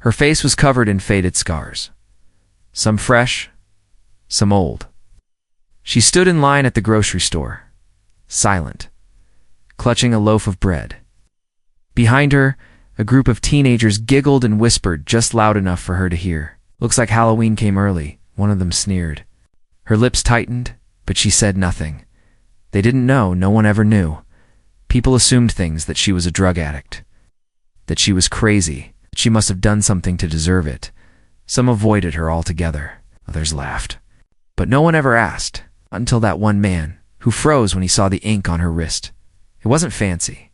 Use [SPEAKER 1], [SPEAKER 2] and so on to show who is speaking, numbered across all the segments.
[SPEAKER 1] Her face was covered in faded scars, some fresh, some old. She stood in line at the grocery store, silent, clutching a loaf of bread. Behind her, a group of teenagers giggled and whispered just loud enough for her to hear. "Looks like Halloween came early," one of them sneered. Her lips tightened, but she said nothing. They didn't know, no one ever knew. People assumed things, that she was a drug addict, that she was crazy, that she must have done something to deserve it. Some avoided her altogether, others laughed. But no one ever asked, until that one man, who froze when he saw the ink on her wrist. It wasn't fancy.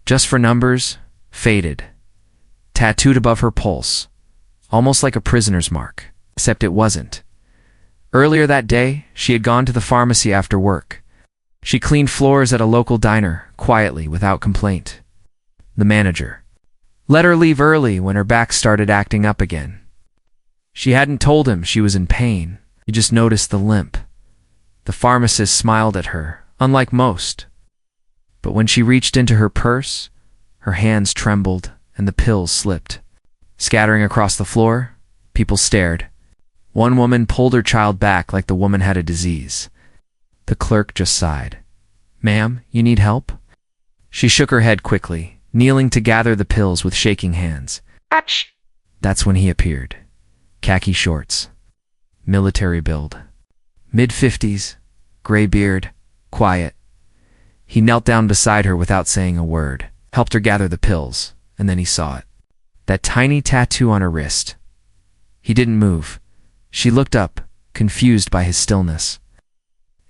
[SPEAKER 1] Just for numbers, faded, tattooed above her pulse, almost like a prisoner's mark, except it wasn't. Earlier that day, she had gone to the pharmacy after work. She cleaned floors at a local diner, quietly, without complaint. The manager let her leave early when her back started acting up again. She hadn't told him she was in pain. He just noticed the limp. The pharmacist smiled at her, unlike most. But when she reached into her purse, her hands trembled and the pills slipped. Scattering across the floor, people stared. One woman pulled her child back like the woman had a disease. The clerk just sighed. "Ma'am, you need help?" She shook her head quickly, kneeling to gather the pills with shaking hands.
[SPEAKER 2] Ouch!
[SPEAKER 1] That's when he appeared. Khaki shorts, military build, mid-50s, gray beard, quiet. He knelt down beside her without saying a word, helped her gather the pills, and then he saw it. That tiny tattoo on her wrist. He didn't move. She looked up, confused by his stillness.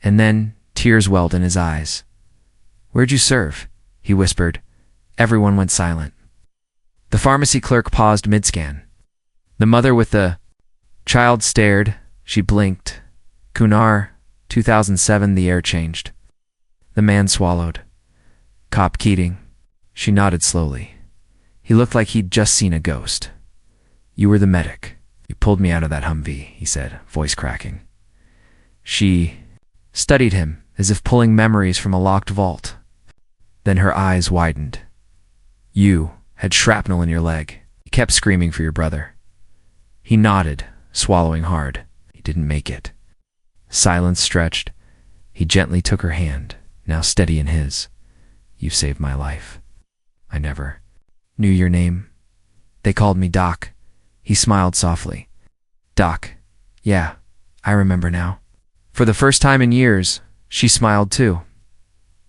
[SPEAKER 1] And then tears welled in his eyes. "Where'd you serve?" he whispered. Everyone went silent. The pharmacy clerk paused mid-scan. The mother with the child stared. She blinked. Kunar, 2007, the air changed. The man swallowed. Cop Keating. She nodded slowly. He looked like he'd just seen a ghost. "You were the medic. You pulled me out of that Humvee," he said, voice cracking. She studied him, as if pulling memories from a locked vault. Then her eyes widened. "You had shrapnel in your leg. You kept screaming for your brother." He nodded, swallowing hard. He didn't make it. Silence stretched. He gently took her hand, now steady in his. "You saved my life. I never knew your name. They called me Doc." He smiled softly. "Doc. Yeah, I remember now." For the first time in years, she smiled too.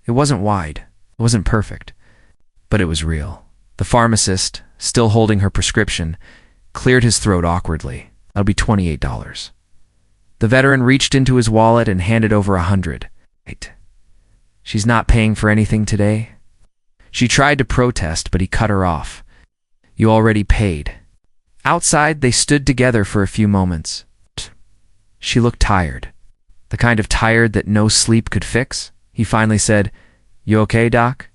[SPEAKER 1] It wasn't wide. It wasn't perfect. But it was real. The pharmacist, still holding her prescription, cleared his throat awkwardly. "That'll be $28. The veteran reached into his wallet and handed over $100. "Wait. She's not paying for anything today?" She tried to protest, but he cut her off. "You already paid." Outside, they stood together for a few moments. She looked tired. The kind of tired that no sleep could fix. He finally said, "You okay, Doc?"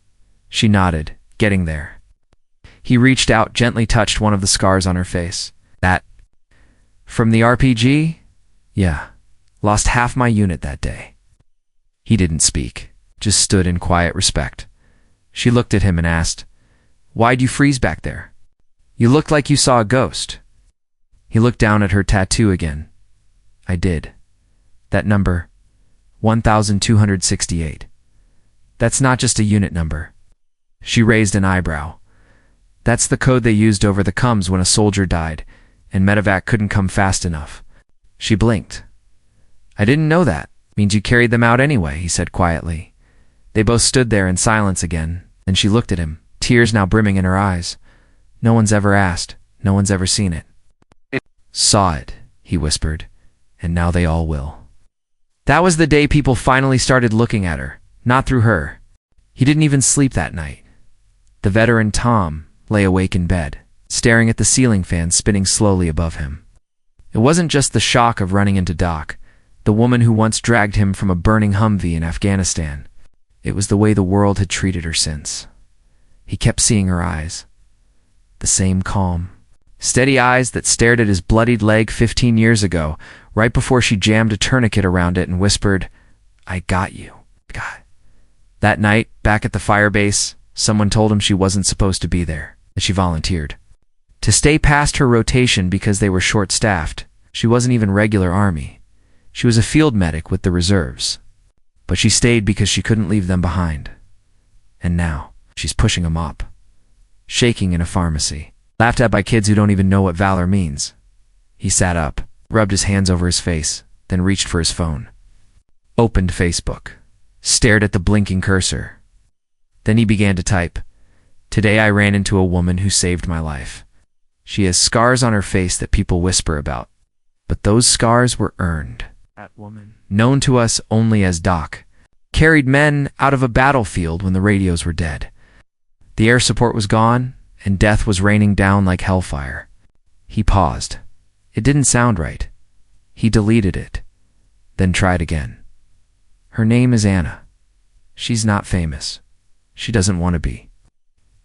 [SPEAKER 1] She nodded, getting there. He reached out, gently touched one of the scars on her face. "That from the RPG? Yeah. Lost half my unit that day." He didn't speak, just stood in quiet respect. She looked at him and asked, "Why'd you freeze back there? You looked like you saw a ghost." He looked down at her tattoo again. "I did. That number, 1268. That's not just a unit number." She raised an eyebrow. "That's the code they used over the coms when a soldier died, and medevac couldn't come fast enough." She blinked. "I didn't know that. Means you carried them out anyway," he said quietly. They both stood there in silence again, and she looked at him, tears now brimming in her eyes. "No one's ever asked. No one's ever seen it." "Saw it," he whispered, "and now they all will." That was the day people finally started looking at her, not through her. He didn't even sleep that night. The veteran Tom lay awake in bed, staring at the ceiling fan spinning slowly above him. It wasn't just the shock of running into Doc, the woman who once dragged him from a burning Humvee in Afghanistan. It was the way the world had treated her since. He kept seeing her eyes. The same calm, steady eyes that stared at his bloodied leg 15 years ago, right before she jammed a tourniquet around it and whispered, "I got you." God. That night, back at the firebase, someone told him she wasn't supposed to be there, that she volunteered. to stay past her rotation because they were short-staffed. She wasn't even regular Army. She was a field medic with the reserves. But she stayed because she couldn't leave them behind. And now, she's pushing a mop, shaking in a pharmacy, laughed at by kids who don't even know what valor means. He sat up, rubbed his hands over his face, then reached for his phone. Opened Facebook, stared at the blinking cursor. Then he began to type, "Today I ran into a woman who saved my life. She has scars on her face that people whisper about. But those scars were earned. That woman, known to us only as Doc, carried men out of a battlefield when the radios were dead. The air support was gone, and death was raining down like hellfire." He paused. It didn't sound right. He deleted it, then tried again. "Her name is Anna. She's not famous. She doesn't want to be.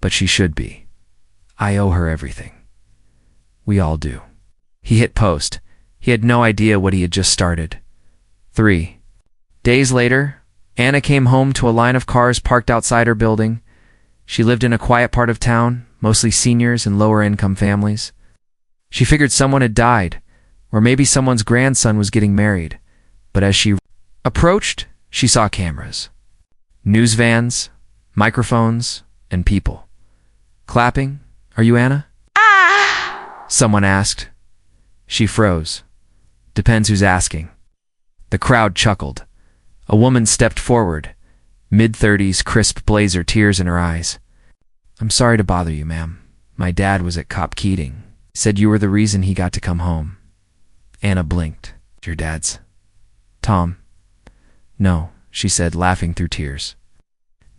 [SPEAKER 1] But she should be. I owe her everything. We all do." He hit post. He had no idea what he had just started. 3 days later, Anna came home to a line of cars parked outside her building. She lived in a quiet part of town, mostly seniors and lower-income families. She figured someone had died, or maybe someone's grandson was getting married. But as she approached, she saw cameras, news vans, microphones, and people. "Clapping? Are you Anna?" Someone asked. She froze. Depends who's asking. The crowd chuckled. A woman stepped forward, mid-30s, crisp blazer, tears in her eyes. "I'm sorry to bother you, ma'am. My dad was at Cop Keating. Said you were the reason he got to come home." Anna blinked. "Your dad's Tom?" "No," she said, laughing through tears.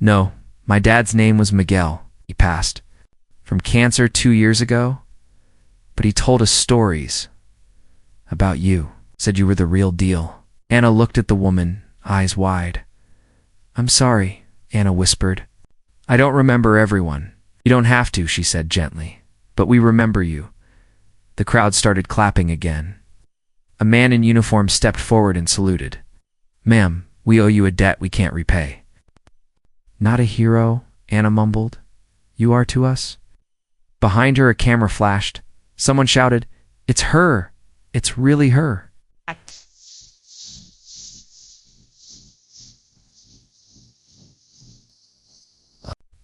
[SPEAKER 1] "No, my dad's name was Miguel. He passed from cancer 2 years ago. But he told us stories about you. Said you were the real deal." Anna looked at the woman, eyes wide. "I'm sorry," Anna whispered. "I don't remember everyone." "You don't have to," she said gently. "But we remember you." The crowd started clapping again. A man in uniform stepped forward and saluted. "Ma'am, we owe you a debt we can't repay." "Not a hero," Anna mumbled. "You are to us." Behind her, a camera flashed. Someone shouted, "It's her! It's really her!"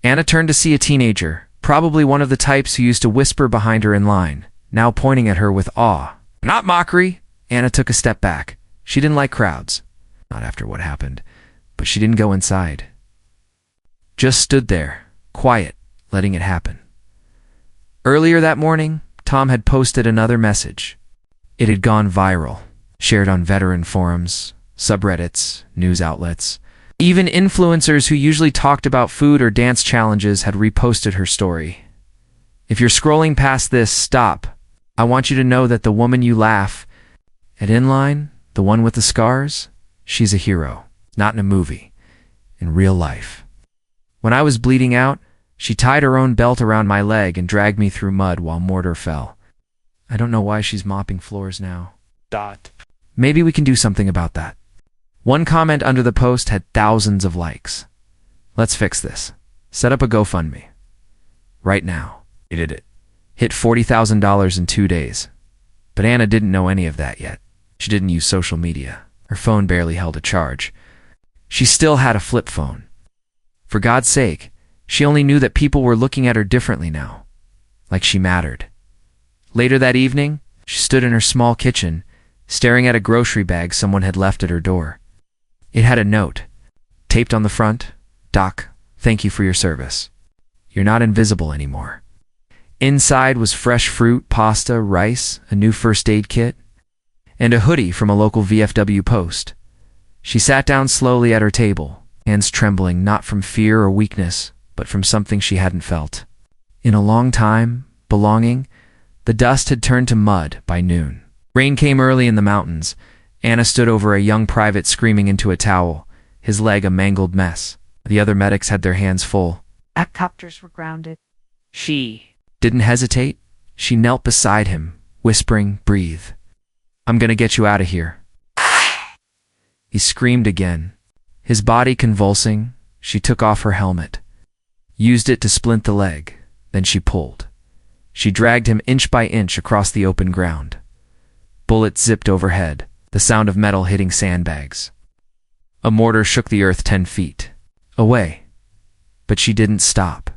[SPEAKER 1] Anna turned to see a teenager, probably one of the types who used to whisper behind her in line, now pointing at her with awe. Not mockery! Anna took a step back. She didn't like crowds. Not after what happened. But she didn't go inside. Just stood there, quiet, letting it happen. Earlier that morning, Tom had posted another message. It had gone viral, shared on veteran forums, subreddits, news outlets. Even influencers who usually talked about food or dance challenges had reposted her story. If you're scrolling past this, stop. I want you to know that the woman you laugh at inline, the one with the scars, she's a hero, not in a movie, in real life. When I was bleeding out, she tied her own belt around my leg and dragged me through mud while mortar fell. I don't know why she's mopping floors now. Maybe we can do something about that. One comment under the post had thousands of likes. Let's fix this. Set up a GoFundMe. Right now. He did it. Hit $40,000 in 2 days. But Anna didn't know any of that yet. She didn't use social media. Her phone barely held a charge. She still had a flip phone. For God's sake, she only knew that people were looking at her differently now. Like she mattered. Later that evening, she stood in her small kitchen, staring at a grocery bag someone had left at her door. It had a note, taped on the front, "Doc, thank you for your service. You're not invisible anymore." Inside was fresh fruit, pasta, rice, a new first aid kit, and a hoodie from a local VFW post. She sat down slowly at her table, hands trembling not from fear or weakness, but from something she hadn't felt. In a long time, belonging, the dust had turned to mud by noon. Rain came early in the mountains. Anna stood over a young private screaming into a towel, his leg a mangled mess. The other medics had their hands full.
[SPEAKER 2] Helicopters were grounded.
[SPEAKER 1] She didn't hesitate. She knelt beside him, whispering, "Breathe. I'm gonna get you out of here." He screamed again. His body convulsing, she took off her helmet. Used it to splint the leg. Then she pulled. She dragged him inch by inch across the open ground. Bullets zipped overhead, the sound of metal hitting sandbags. A mortar shook the earth 10 feet away, but she didn't stop.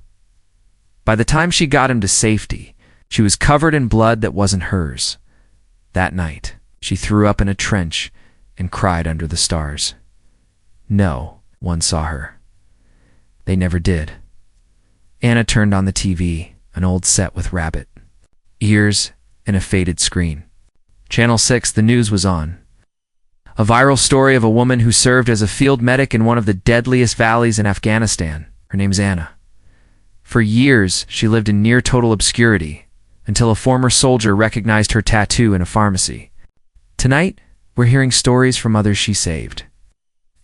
[SPEAKER 1] By the time she got him to safety, she was covered in blood that wasn't hers. That night, she threw up in a trench and cried under the stars. No one saw her. They never did. Anna turned on the TV, an old set with rabbit ears and a faded screen. Channel 6, the news was on. A viral story of a woman who served as a field medic in one of the deadliest valleys in Afghanistan. Her name's Anna. For years, she lived in near total obscurity until a former soldier recognized her tattoo in a pharmacy. Tonight, we're hearing stories from others she saved.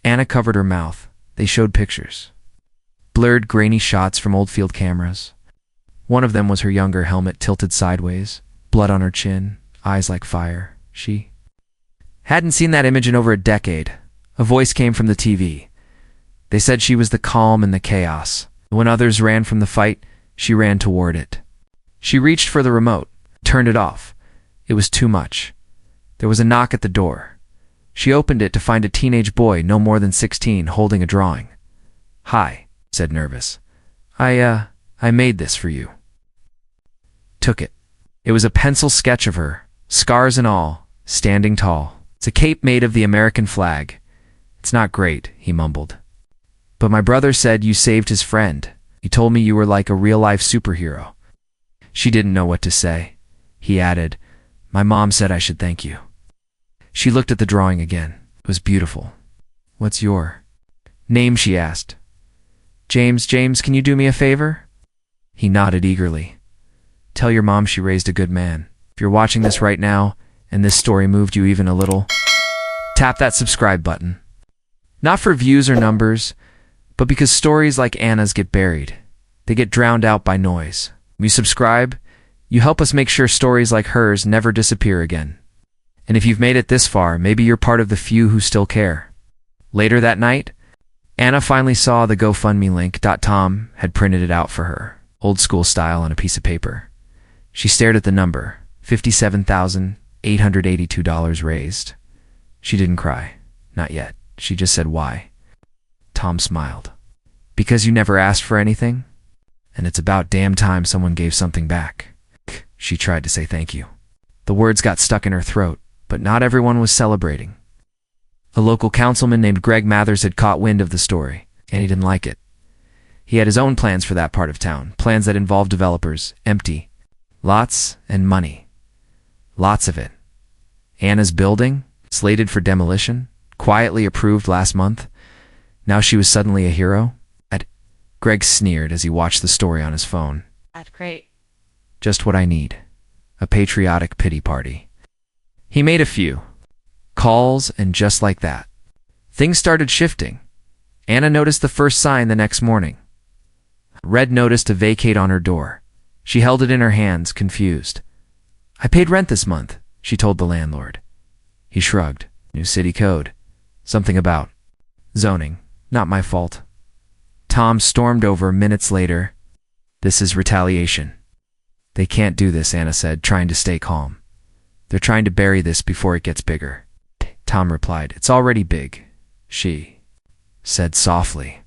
[SPEAKER 1] Anna covered her mouth. They showed pictures. Blurred, grainy shots from old field cameras. One of them was her younger helmet tilted sideways, blood on her chin, eyes like fire. She hadn't seen that image in over a decade. A voice came from the TV. They said she was the calm in the chaos. When others ran from the fight, she ran toward it. She reached for the remote, turned it off. It was too much. There was a knock at the door. She opened it to find a teenage boy no more than 16 holding a drawing. "Hi," said nervous. I made this for you." Took it. It was a pencil sketch of her, scars and all, standing tall. "It's a cape made of the American flag. It's not great," he mumbled. "But my brother said you saved his friend. He told me you were like a real-life superhero." She didn't know what to say. He added, "My mom said I should thank you." She looked at the drawing again. It was beautiful. "What's your name?" she asked. James, can you do me a favor?" He nodded eagerly. "Tell your mom she raised a good man. If you're watching this right now, and this story moved you even a little, tap that subscribe button. Not for views or numbers, but because stories like Anna's get buried. They get drowned out by noise. When you subscribe, you help us make sure stories like hers never disappear again. And if you've made it this far, maybe you're part of the few who still care. Later that night, Anna finally saw the GoFundMe link. Tom had printed it out for her, old school style on a piece of paper. She stared at the number, $57,882 raised. She didn't cry. Not yet. She just said, "Why?" Tom smiled. "Because you never asked for anything? And it's about damn time someone gave something back." She tried to say thank you. The words got stuck in her throat, but not everyone was celebrating. A local councilman named Greg Mathers had caught wind of the story, and he didn't like it. He had his own plans for that part of town, plans that involved developers, empty lots, and money. Lots of it. Anna's building, slated for demolition, quietly approved last month. Now she was suddenly a hero? Greg sneered as he watched the story on his phone.
[SPEAKER 2] "That's great."
[SPEAKER 1] "Just what I need. A patriotic pity party." He made a few calls, and just like that, things started shifting. Anna noticed the first sign the next morning. Red notice to vacate on her door. She held it in her hands, confused. "I paid rent this month," she told the landlord. He shrugged. "New city code. Something about zoning. Not my fault." Tom stormed over minutes later. "This is retaliation." "They can't do this," Anna said, trying to stay calm. "They're trying to bury this before it gets bigger." Tom replied, "It's already big," she said softly.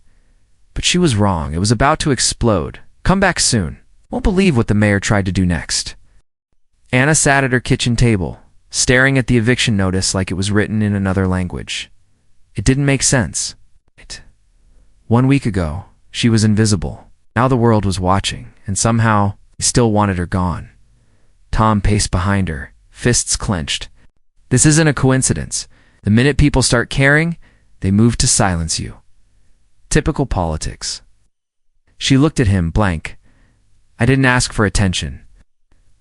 [SPEAKER 1] But she was wrong. It was about to explode. "Come back soon. Won't believe what the mayor tried to do next." Anna sat at her kitchen table, staring at the eviction notice like it was written in another language. It didn't make sense. 1 week ago, she was invisible. Now the world was watching, and somehow he still wanted her gone. Tom paced behind her, fists clenched. This isn't a coincidence. The minute people start caring, they move to silence you. Typical politics. She looked at him, blank. "I didn't ask for attention."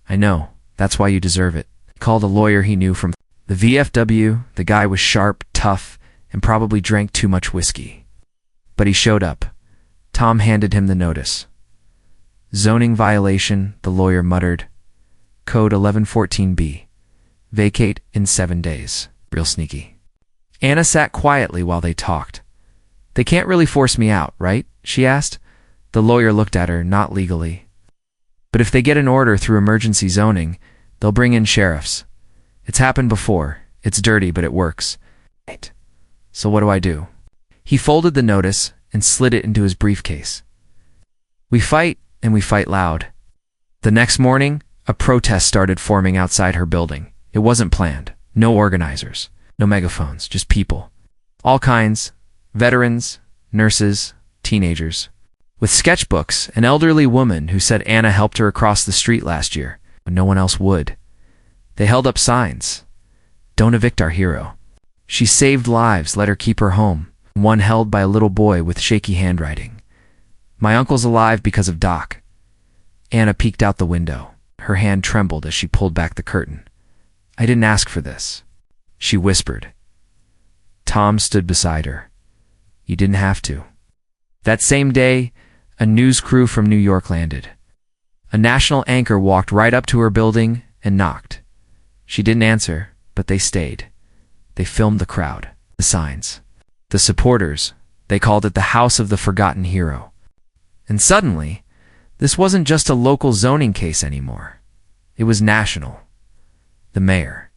[SPEAKER 1] "I know. That's why you deserve it." He called a lawyer he knew from the VFW. The guy was sharp, tough, and probably drank too much whiskey. But he showed up. Tom handed him the notice. "Zoning violation," the lawyer muttered. "Code 1114B. Vacate in 7 days." Real sneaky. Anna sat quietly while they talked. "They can't really force me out, right?" she asked. The lawyer looked at her, "Not legally." But if they get an order through emergency zoning, they'll bring in sheriffs. It's happened before. It's dirty, but it works. So what do I do? He folded the notice and slid it into his briefcase. We fight, and we fight loud. The next morning, a protest started forming outside her building. It wasn't planned. No organizers, no megaphones, just people. All kinds, veterans, nurses, teenagers. With sketchbooks, an elderly woman who said Anna helped her across the street last year, when no one else would. They held up signs. Don't evict our hero. She saved lives, let her keep her home. One held by a little boy with shaky handwriting. My uncle's alive because of Doc. Anna peeked out the window. Her hand trembled as she pulled back the curtain. I didn't ask for this, she whispered. Tom stood beside her. You didn't have to. That same day, a news crew from New York landed. A national anchor walked right up to her building and knocked. She didn't answer, but they stayed. They filmed the crowd, the signs, the supporters. They called it the House of the Forgotten Hero. And suddenly, this wasn't just a local zoning case anymore. It was national. The mayor,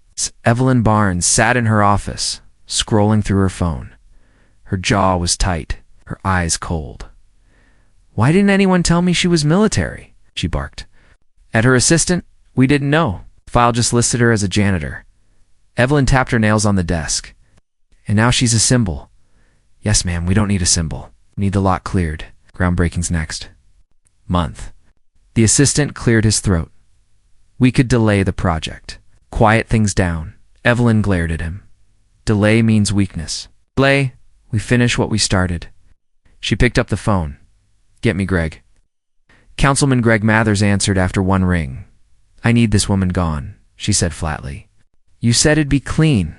[SPEAKER 1] Evelyn Barnes, sat in her office, scrolling through her phone. Her jaw was tight, her eyes cold. Why didn't anyone tell me she was military? She barked. At her assistant, we didn't know. File just listed her as a janitor. Evelyn tapped her nails on the desk. And now she's a symbol. Yes, ma'am, we don't need a symbol. We need the lot cleared. Groundbreaking's next month. The assistant cleared his throat. We could delay the project. Quiet things down. Evelyn glared at him. Delay means weakness. Delay, we finish what we started. She picked up the phone. Get me Greg. Councilman Greg Mathers answered after one ring. I need this woman gone, she said flatly. You said it'd be clean.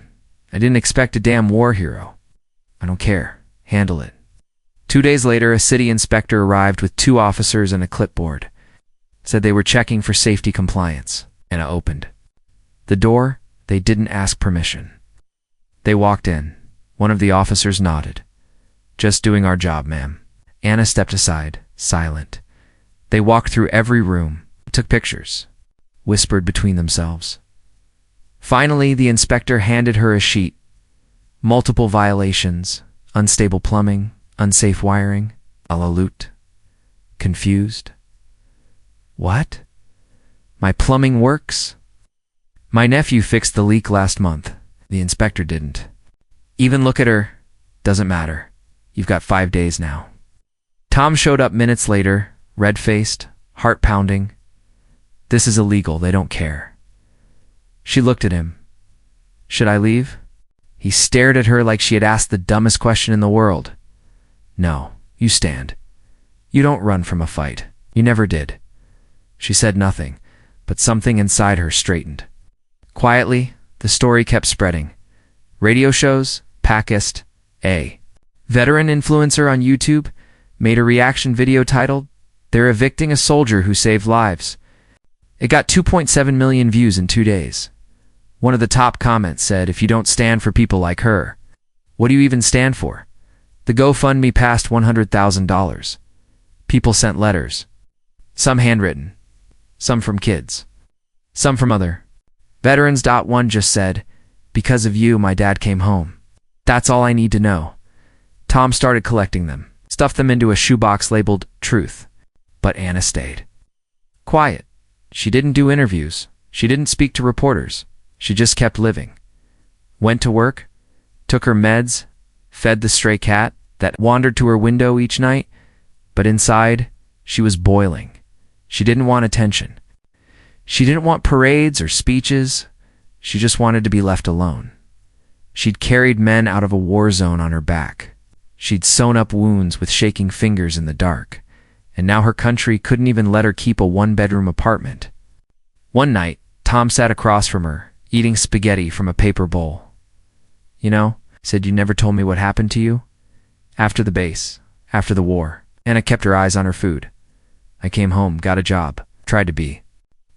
[SPEAKER 1] I didn't expect a damn war hero. I don't care. Handle it. 2 days later, a city inspector arrived with 2 officers and a clipboard. Said they were checking for safety compliance. Anna opened. The door, they didn't ask permission. They walked in. One of the officers nodded. Just doing our job, ma'am. Anna stepped aside, silent. They walked through every room, took pictures, whispered between themselves. Finally, the inspector handed her a sheet. Multiple violations, unstable plumbing, unsafe wiring, a la loot. Confused. What? My plumbing works? My nephew fixed the leak last month. The inspector didn't. Even look at her. Doesn't matter. You've got 5 days now. Tom showed up minutes later, red-faced, heart pounding. This is illegal. They don't care. She looked at him. Should I leave? He stared at her like she had asked the dumbest question in the world. No, you stand. You don't run from a fight. You never did. She said nothing, but something inside her straightened. Quietly, the story kept spreading. Radio shows, Pakist, a veteran influencer on YouTube, made a reaction video titled, They're Evicting a Soldier Who Saved Lives. It got 2.7 million views in 2 days. One of the top comments said, if you don't stand for people like her, what do you even stand for? The GoFundMe passed $100,000. People sent letters. Some handwritten. Some from kids. Some from other. Veterans. One just said, because of you, my dad came home. That's all I need to know. Tom started collecting them, stuffed them into a shoebox labeled Truth. But Anna stayed. Quiet. She didn't do interviews. She didn't speak to reporters. She just kept living. Went to work, took her meds, fed the stray cat that wandered to her window each night, but inside, she was boiling. She didn't want attention. She didn't want parades or speeches. She just wanted to be left alone. She'd carried men out of a war zone on her back. She'd sewn up wounds with shaking fingers in the dark, and now her country couldn't even let her keep a one-bedroom apartment. One night, Tom sat across from her, eating spaghetti from a paper bowl. You know, said, you never told me what happened to you. After the base, after the war, Anna kept her eyes on her food. I came home, got a job, tried to be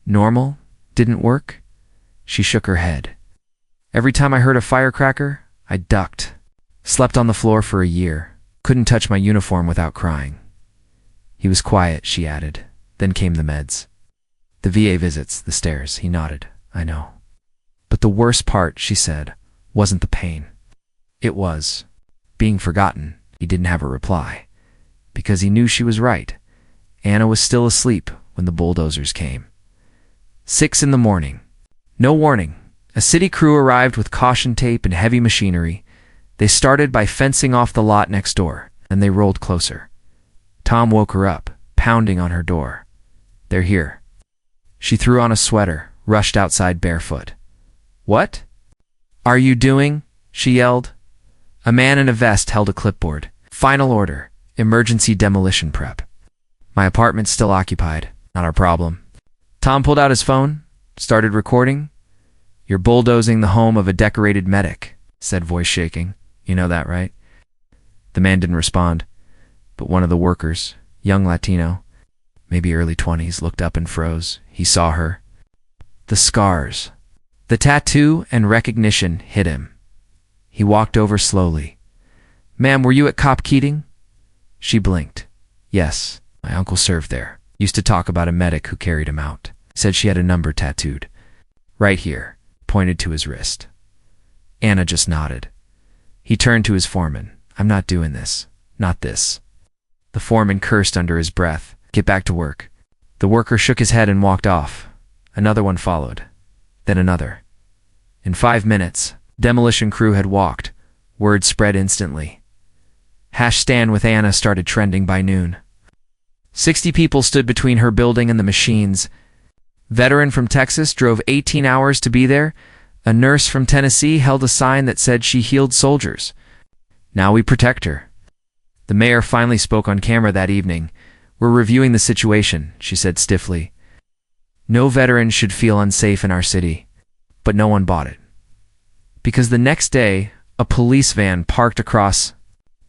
[SPEAKER 1] normal, didn't work. She shook her head. Every time I heard a firecracker, I ducked. Slept on the floor for a year, couldn't touch my uniform without crying. He was quiet, she added. Then came the meds. The VA visits, the stairs. He nodded. I know. But the worst part, she said, wasn't the pain. It was being forgotten. He didn't have a reply, because he knew she was right. Anna was still asleep when the bulldozers came. 6 in the morning. No warning. A city crew arrived with caution tape and heavy machinery. They started by fencing off the lot next door, and they rolled closer. Tom woke her up, pounding on her door. They're here. She threw on a sweater, rushed outside barefoot. What are you doing? She yelled. A man in a vest held a clipboard. Final order. Emergency demolition prep. My apartment's still occupied. Not our problem. Tom pulled out his phone, started recording. You're bulldozing the home of a decorated medic, said, voice shaking. You know that, right? The man didn't respond, but one of the workers, young Latino, maybe early 20s, looked up and froze. He saw her. The scars, the tattoo and recognition hit him. He walked over slowly. Ma'am, were you at Cop Keating? She blinked. Yes, my uncle served there. Used to talk about a medic who carried him out. Said she had a number tattooed. Right here, pointed to his wrist. Anna just nodded. He turned to his foreman. I'm not doing this. Not this. The foreman cursed under his breath. Get back to work. The worker shook his head and walked off. Another one followed. Then another. In 5 minutes, demolition crew had walked. Word spread instantly. #Stan with Anna started trending by noon. 60 people stood between her building and the machines. Veteran from Texas drove 18 hours to be there. A nurse from Tennessee held a sign that said she healed soldiers. Now we protect her. The mayor finally spoke on camera that evening. We're reviewing the situation, she said stiffly. No veteran should feel unsafe in our city. But no one bought it. Because the next day, a police van parked across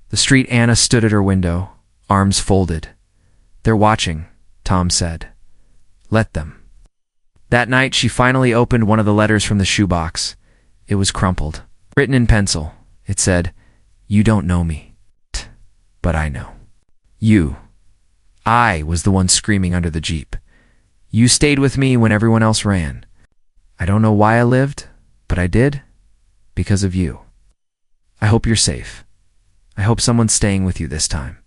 [SPEAKER 1] the street. Anna stood at her window, arms folded. They're watching, Tom said. Let them. That night, she finally opened one of the letters from the shoebox. It was crumpled. Written in pencil, it said, You don't know me, but I know. You. I was the one screaming under the Jeep. You stayed with me when everyone else ran. I don't know why I lived, but I did, because of you. I hope you're safe. I hope someone's staying with you this time.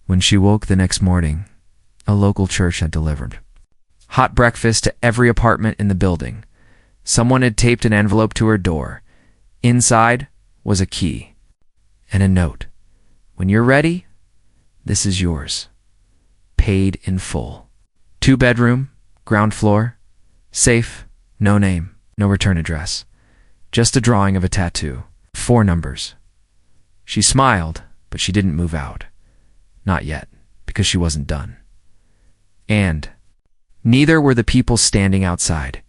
[SPEAKER 1] When she woke the next morning, a local church had delivered hot breakfast to every apartment in the building. Someone had taped an envelope to her door. Inside was a key and a note. When you're ready, this is yours. Paid in full. 2-bedroom, ground floor, safe, no name, no return address. Just a drawing of a tattoo. 4 numbers. She smiled, but she didn't move out. Not yet, because she wasn't done. And neither were the people standing outside.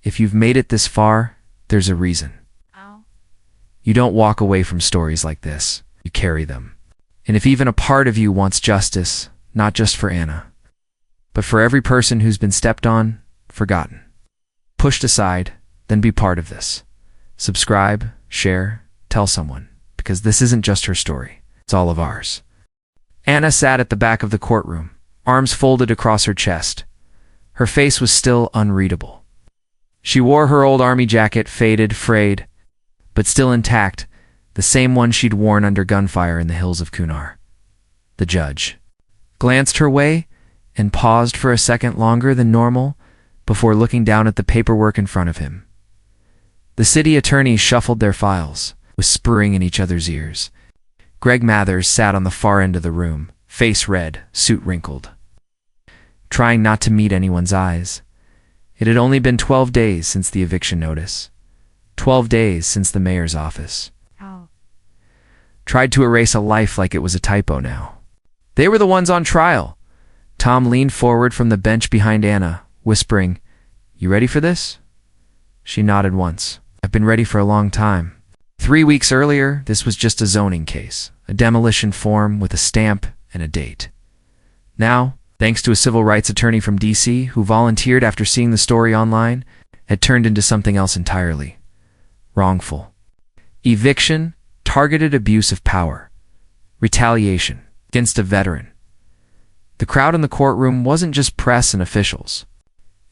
[SPEAKER 1] If you've made it this far, there's a reason.
[SPEAKER 2] Ow.
[SPEAKER 1] You don't walk away from stories like this. You carry them. And if even a part of you wants justice, not just for Anna, but for every person who's been stepped on, forgotten, pushed aside, then be part of this. Subscribe, share, tell someone, because this isn't just her story. It's all of ours. Anna sat at the back of the courtroom, arms folded across her chest. Her face was still unreadable. She wore her old army jacket, faded, frayed, but still intact, the same one she'd worn under gunfire in the hills of Kunar. The judge glanced her way and paused for a second longer than normal before looking down at the paperwork in front of him. The city attorneys shuffled their files, whispering in each other's ears. Greg Mathers sat on the far end of the room, face red, suit wrinkled, trying not to meet anyone's eyes. It had only been 12 days since the eviction notice. 12 days since the mayor's office.
[SPEAKER 2] Ow.
[SPEAKER 1] Tried to erase a life like it was a typo now. They were the ones on trial. Tom leaned forward from the bench behind Anna, whispering, You ready for this? She nodded once. I've been ready for a long time. 3 weeks earlier, this was just a zoning case, a demolition form with a stamp and a date. Now, thanks to a civil rights attorney from D.C. who volunteered after seeing the story online, had turned into something else entirely. Wrongful. Eviction, targeted abuse of power. Retaliation against a veteran. The crowd in the courtroom wasn't just press and officials.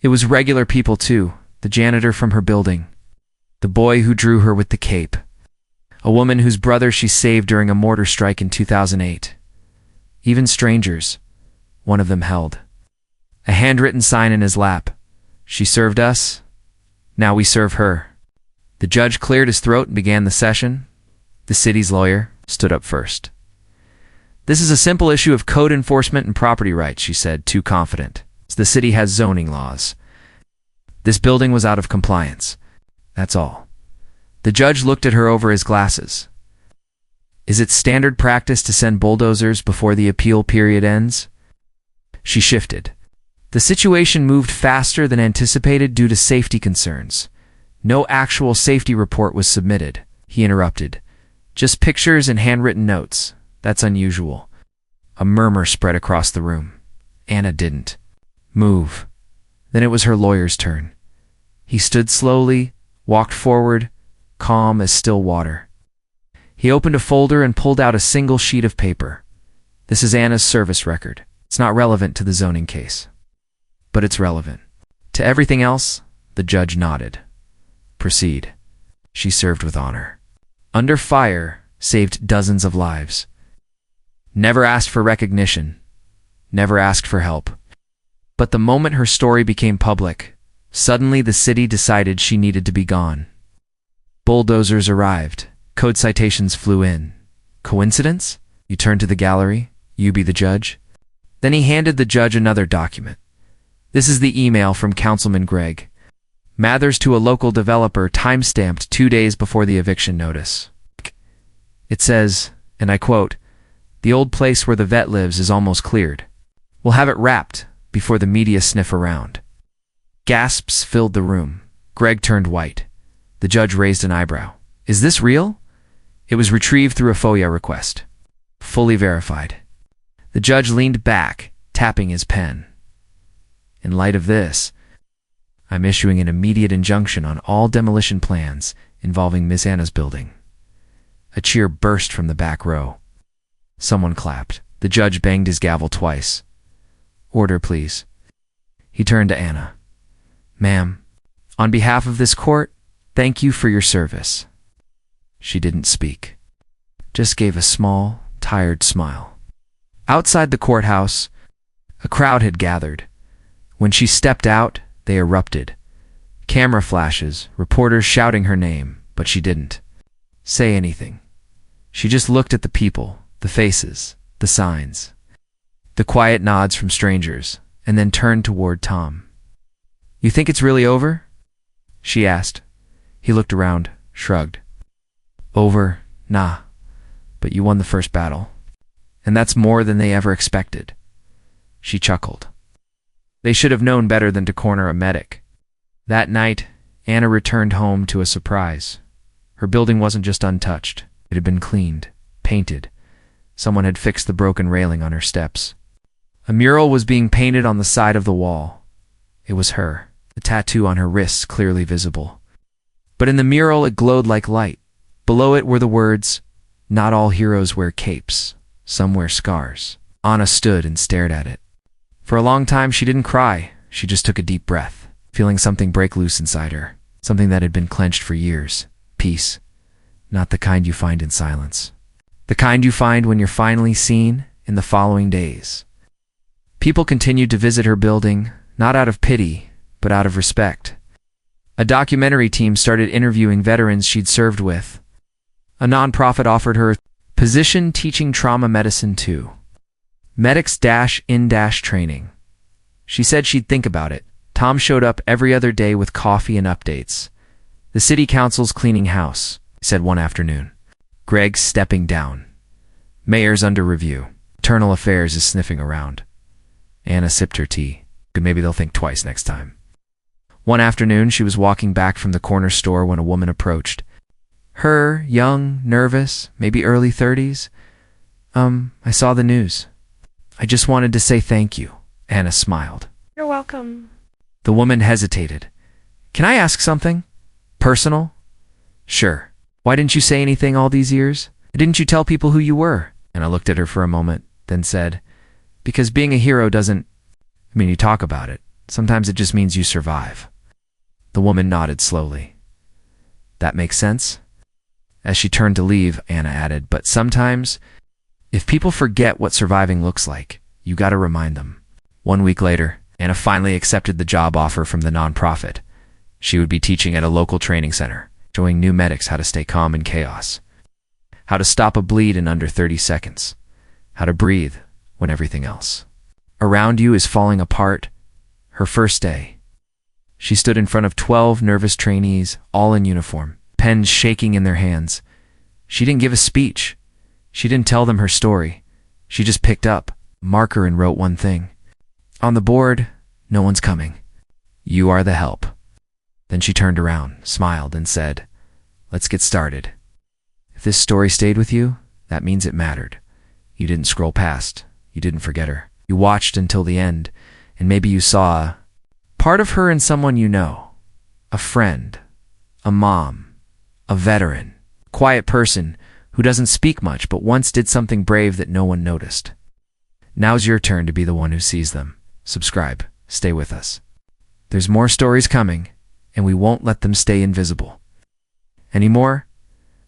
[SPEAKER 1] It was regular people too, the janitor from her building, the boy who drew her with the cape, a woman whose brother she saved during a mortar strike in 2008. Even strangers. One of them held a handwritten sign in his lap. She served us. Now we serve her. The judge cleared his throat and began the session. The city's lawyer stood up first. This is a simple issue of code enforcement and property rights, she said, too confident. The city has zoning laws. This building was out of compliance. That's all. The judge looked at her over his glasses. Is it standard practice to send bulldozers before the appeal period ends? She shifted. The situation moved faster than anticipated due to safety concerns. No actual safety report was submitted, he interrupted. Just pictures and handwritten notes. That's unusual. A murmur spread across the room. Anna didn't move. Then it was her lawyer's turn. He stood slowly, walked forward, calm as still water. He opened a folder and pulled out a single sheet of paper. This is Anna's service record. It's not relevant to the zoning case. But it's relevant. To everything else, the judge nodded. Proceed. She served with honor. Under fire, saved dozens of lives. Never asked for recognition. Never asked for help. But the moment her story became public, suddenly the city decided she needed to be gone. Bulldozers arrived. Code citations flew in. Coincidence? You turn to the gallery. You be the judge. Then he handed the judge another document. This is the email from Councilman Gregg. Mathers to a local developer, time-stamped 2 days before the eviction notice. It says, and I quote, "The old place where the vet lives is almost cleared. We'll have it wrapped before the media sniff around." Gasps filled the room. Gregg turned white. The judge raised an eyebrow. Is this real? It was retrieved through a FOIA request. Fully verified. The judge leaned back, tapping his pen. In light of this, I'm issuing an immediate injunction on all demolition plans involving Miss Anna's building. A cheer burst from the back row. Someone clapped. The judge banged his gavel twice. Order, please. He turned to Anna. Ma'am, on behalf of this court, thank you for your service. She didn't speak, just gave a small, tired smile. Outside the courthouse, a crowd had gathered. When she stepped out, they erupted. Camera flashes, reporters shouting her name, but she didn't say anything. She just looked at the people, the faces, the signs, the quiet nods from strangers, and then turned toward Tom. You think it's really over? She asked. He looked around, shrugged. Over? Nah. But you won the first battle. And that's more than they ever expected. She chuckled. They should have known better than to corner a medic. That night, Anna returned home to a surprise. Her building wasn't just untouched. It had been cleaned, painted. Someone had fixed the broken railing on her steps. A mural was being painted on the side of the wall. It was her, the tattoo on her wrists clearly visible. But in the mural it glowed like light. Below it were the words, "Not all heroes wear capes. Some wear scars." Anna stood and stared at it. For a long time she didn't cry. She just took a deep breath, feeling something break loose inside her, something that had been clenched for years. Peace. Not the kind you find in silence. The kind you find when you're finally seen in the following days. People continued to visit her building, not out of pity, but out of respect. A documentary team started interviewing veterans she'd served with. A nonprofit offered her a position teaching trauma medicine too. Medics-in-training. She said she'd think about it. Tom showed up every other day with coffee and updates. The city council's cleaning house, he said one afternoon. Greg's stepping down. Mayor's under review. Internal Affairs is sniffing around. Anna sipped her tea. Maybe they'll think twice next time. One afternoon, she was walking back from the corner store when a woman approached. Her, young, nervous, maybe early 30s. I saw the news. I just wanted to say thank you. Anna smiled.
[SPEAKER 3] You're welcome.
[SPEAKER 1] The woman hesitated. Can I ask something? Personal? Sure. Why didn't you say anything all these years? Didn't you tell people who you were? Anna looked at her for a moment, then said, because being a hero doesn't mean you talk about it. Sometimes it just means you survive. The woman nodded slowly. That makes sense? As she turned to leave, Anna added, but sometimes, if people forget what surviving looks like, you gotta remind them. 1 week later, Anna finally accepted the job offer from the nonprofit. She would be teaching at a local training center, showing new medics how to stay calm in chaos, how to stop a bleed in under 30 seconds, how to breathe when everything else around you is falling apart. Her first day. She stood in front of 12 nervous trainees, all in uniform, pens shaking in their hands. She didn't give a speech. She didn't tell them her story. She just picked up a marker and wrote one thing. On the board, no one's coming. You are the help. Then she turned around, smiled, and said, let's get started. If this story stayed with you, that means it mattered. You didn't scroll past. You didn't forget her. You watched until the end, and maybe you saw a part of her in someone you know. A friend, a mom, a veteran, quiet person who doesn't speak much but once did something brave that no one noticed. Now's your turn to be the one who sees them. Subscribe. Stay with us. There's more stories coming, and we won't let them stay invisible. Anymore?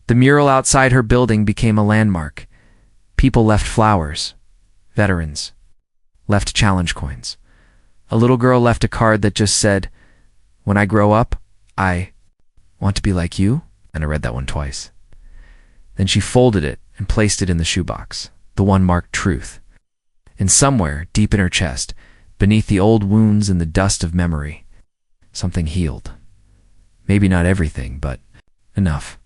[SPEAKER 1] The mural outside her building became a landmark. People left flowers. Veterans left challenge coins. A little girl left a card that just said, when I grow up, I want to be like you. And I read that one twice. Then she folded it and placed it in the shoebox, the one marked truth. And somewhere, deep in her chest, beneath the old wounds and the dust of memory, something healed. Maybe not everything, but enough.